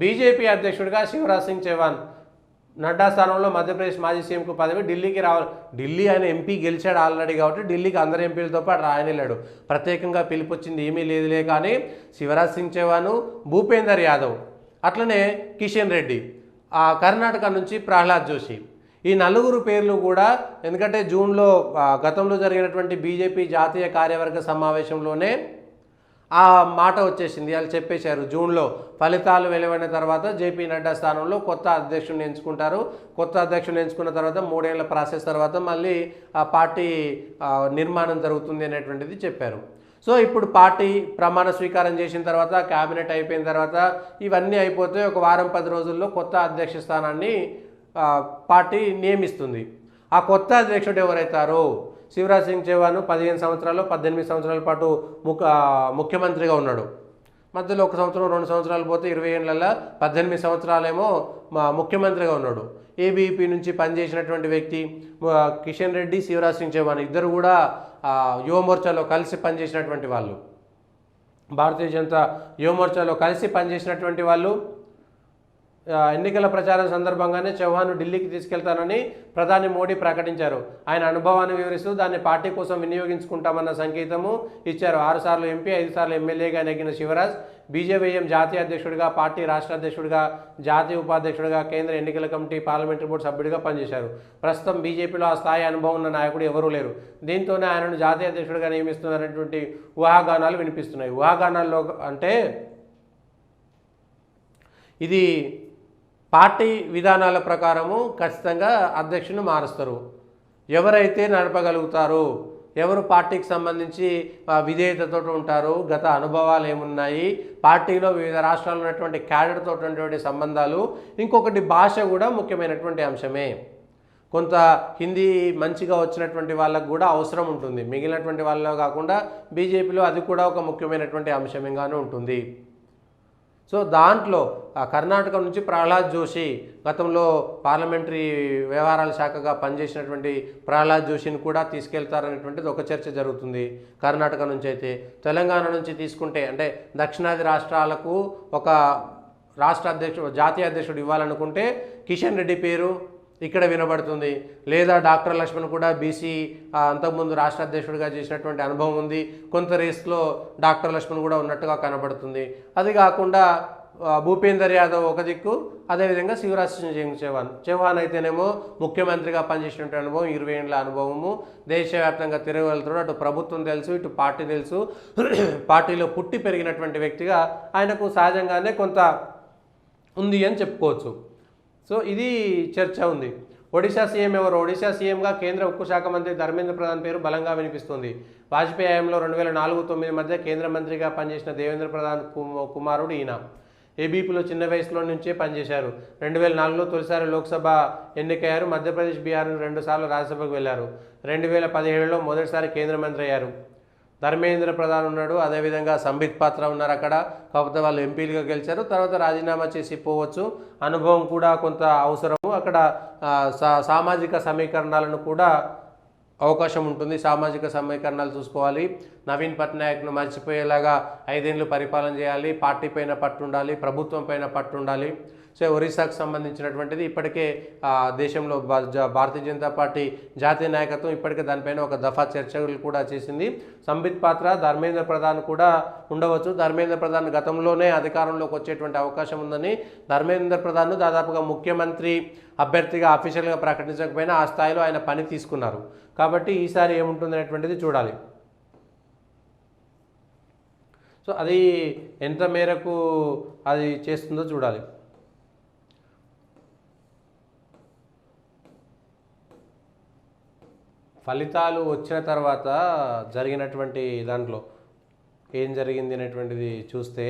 BJP అధ్యక్షుడిగా శివరాజ్ సింగ్ చౌహాన్, నడ్డా స్థానంలో మధ్యప్రదేశ్ మాజీ సీఎంకు పదవి, ఢిల్లీకి రావాలి. ఢిల్లీ ఆయన ఎంపీ గెలిచాడు ఆల్రెడీ కాబట్టి ఢిల్లీకి అందరు ఎంపీలతో పాటు రాయనిలేడు. ప్రత్యేకంగా పిలుపొచ్చింది ఏమీ లేదులే. కానీ శివరాజ్ సింగ్ చౌహాన్, భూపేందర్ యాదవ్, అట్లనే కిషన్ రెడ్డి, కర్ణాటక నుంచి ప్రహ్లాద్ జోషి, ఈ నలుగురు పేర్లు కూడా ఎందుకంటే జూన్లో గతంలో జరిగినటువంటి బీజేపీ జాతీయ కార్యవర్గ సమావేశంలోనే ఆ మాట వచ్చేసింది. వాళ్ళు చెప్పేశారు జూన్లో ఫలితాలు వెలువడిన తర్వాత జేపీ నడ్డా స్థానంలో కొత్త అధ్యక్షుడిని ఎంచుకుంటారు. కొత్త అధ్యక్షుడిని ఎంచుకున్న తర్వాత 3 ఏళ్ల ప్రాసెస్ తర్వాత మళ్ళీ ఆ పార్టీ నిర్మాణం జరుగుతుంది అనేటువంటిది చెప్పారు. సో ఇప్పుడు పార్టీ ప్రమాణ స్వీకారం చేసిన తర్వాత, క్యాబినెట్ అయిపోయిన తర్వాత ఇవన్నీ అయిపోతే ఒక వారం 10 రోజుల్లో కొత్త అధ్యక్ష స్థానాన్ని పార్టీ నియమిస్తుంది. ఆ కొత్త అధ్యక్షుడు ఎవరైతారో, శివరాజ్ సింగ్ చౌహాన్ 15 సంవత్సరాలు 18 సంవత్సరాల పాటు ముఖ్యమంత్రిగా ఉన్నాడు. మధ్యలో 1 సంవత్సరం 2 సంవత్సరాలు పోతే 20 ఏళ్ళల్లో 18 సంవత్సరాలేమో ముఖ్యమంత్రిగా ఉన్నాడు. ఏబీపీ నుంచి పనిచేసినటువంటి వ్యక్తి కిషన్ రెడ్డి, శివరాజ్ సింగ్ చౌహాన్ ఇద్దరు కూడా యువమోర్చాలో కలిసి పనిచేసినటువంటి వాళ్ళు, భారతీయ జనతా యువమోర్చాలో కలిసి పనిచేసినటువంటి వాళ్ళు. ఎన్నికల ప్రచారం సందర్భంగానే చౌహాన్ ఢిల్లీకి తీసుకెళ్తానని ప్రధాని మోడీ ప్రకటించారు. ఆయన అనుభవాన్ని వివరిస్తూ దాన్ని పార్టీ కోసం వినియోగించుకుంటామన్న సంకేతము ఇచ్చారు. 6 సార్లు ఎంపీ, 5 సార్లు ఎమ్మెల్యేగా నెగ్గిన శివరాజ్ బీజేవైఎం జాతీయ అధ్యక్షుడిగా, పార్టీ రాష్ట్ర అధ్యక్షుడిగా, జాతీయ ఉపాధ్యక్షుడిగా, కేంద్ర ఎన్నికల కమిటీ, పార్లమెంటరీ బోర్డు సభ్యుడిగా పనిచేశారు. ప్రస్తుతం బీజేపీలో ఆ స్థాయి అనుభవం ఉన్న నాయకుడు ఎవరూ లేరు. దీంతోనే ఆయనను జాతీయ అధ్యక్షుడిగా నియమిస్తున్నారనేటువంటి ఊహాగానాలు వినిపిస్తున్నాయి. ఊహాగానాల్లో అంటే ఇది పార్టీ విధానాల ప్రకారము ఖచ్చితంగా అధ్యక్షుని మారుస్తారు. ఎవరైతే నడపగలుగుతారో, ఎవరు పార్టీకి సంబంధించి విధేయతతో ఉంటారు, గత అనుభవాలు ఏమున్నాయి, పార్టీలో వివిధ రాష్ట్రాల్లో ఉన్నటువంటి క్యాడర్తో ఉన్నటువంటి సంబంధాలు. ఇంకొకటి భాష కూడా ముఖ్యమైనటువంటి అంశమే. కొంత హిందీ మంచిగా వచ్చినటువంటి వాళ్ళకు కూడా అవసరం ఉంటుంది. మిగిలినటువంటి వాళ్ళలో కాకుండా బీజేపీలో అది కూడా ఒక ముఖ్యమైనటువంటి అంశంగానే ఉంటుంది. సో దాంట్లో కర్ణాటక నుంచి ప్రహ్లాద్ జోషి, గతంలో పార్లమెంటరీ వ్యవహారాల శాఖగా పనిచేసినటువంటి ప్రహ్లాద్ జోషిని కూడా తీసుకెళ్తారనేటువంటిది ఒక చర్చ జరుగుతుంది కర్ణాటక నుంచి. అయితే తెలంగాణ నుంచి తీసుకుంటే, అంటే దక్షిణాది రాష్ట్రాలకు ఒక రాష్ట్ర అధ్యక్షుడు, జాతీయ అధ్యక్షుడు ఇవ్వాలనుకుంటే కిషన్ రెడ్డి పేరు ఇక్కడ వినబడుతుంది. లేదా డాక్టర్ లక్ష్మణ్ కూడా బీసీ అంతకుముందు రాష్ట్ర అధ్యక్షుడిగా చేసినటువంటి అనుభవం ఉంది. కొంత రేస్లో డాక్టర్ లక్ష్మణ్ కూడా ఉన్నట్టుగా కనబడుతుంది. అది కాకుండా భూపేందర్ యాదవ్ ఒక దిక్కు, అదేవిధంగా శివరాజ్ సింగ్ చౌహాన్ అయితేనేమో ముఖ్యమంత్రిగా పనిచేసినటువంటి అనుభవం, 20 ఏళ్ళ అనుభవము, దేశవ్యాప్తంగా తిరగలుగుతాడు. అటు ప్రభుత్వం తెలుసు, ఇటు పార్టీ తెలుసు. పార్టీలో పుట్టి పెరిగినటువంటి వ్యక్తిగా ఆయనకు సహజంగానే కొంత ఉంది అని చెప్పుకోవచ్చు. సో ఇది చర్చ ఉంది. ఒడిశా సీఎం ఎవరు? ఒడిశా సీఎంగా కేంద్ర ఉక్కు శాఖ మంత్రి ధర్మేంద్ర ప్రధాన్ పేరు బలంగా వినిపిస్తుంది. వాజ్పేయి హయాంలో 2004-9 మధ్య కేంద్ర మంత్రిగా పనిచేసిన దేవేంద్ర ప్రధాన్ కుమారుడు ఈయన. ఏబీపీలో చిన్న వయసులో నుంచే పనిచేశారు. 2004లో తొలిసారి లోక్సభ ఎన్నికయ్యారు. మధ్యప్రదేశ్, బీహార్ 2 సార్లు రాజ్యసభకు వెళ్లారు. 2017లో మొదటిసారి కేంద్ర మంత్రి అయ్యారు. ధర్మేంద్ర ప్రధాన్ ఉన్నాడు, అదేవిధంగా సంబిత్ పాత్ర ఉన్నారు అక్కడ. కాకపోతే వాళ్ళు ఎంపీలుగా గెలిచారు, తర్వాత రాజీనామా చేసి పోవచ్చు. అనుభవం కూడా కొంత అవసరము. అక్కడ సామాజిక సమీకరణాలను కూడా అవకాశం ఉంటుంది. సామాజిక సమీకరణాలు చూసుకోవాలి. నవీన్ పట్నాయక్ను మర్చిపోయేలాగా 5 ఏళ్ళు పరిపాలన చేయాలి. పార్టీ పైన పట్టు ఉండాలి, ప్రభుత్వం పైన పట్టు ఉండాలి. సో ఒరిస్సాకు సంబంధించినటువంటిది ఇప్పటికే దేశంలో భారతీయ జనతా పార్టీ జాతీయ నాయకత్వం ఇప్పటికే దానిపైన ఒక దఫా చర్చలు కూడా చేసింది. సంబిత్ పాత్ర, ధర్మేంద్ర ప్రధాన్ కూడా ఉండవచ్చు. ధర్మేంద్ర ప్రధాన్ గతంలోనే అధికారంలోకి వచ్చేటువంటి అవకాశం ఉందని, ధర్మేంద్ర ప్రధాన్ దాదాపుగా ముఖ్యమంత్రి అభ్యర్థిగా అఫీషియల్గా ప్రకటించకపోయినా ఆ స్థాయిలో ఆయన పని తీసుకున్నారు. కాబట్టి ఈసారి ఏముంటుంది అనేటువంటిది చూడాలి. సో అది ఎంత మేరకు అది చేస్తుందో చూడాలి. ఫలితాలు వచ్చిన తర్వాత జరిగినటువంటి దాంట్లో ఏం జరిగింది అనేటువంటిది చూస్తే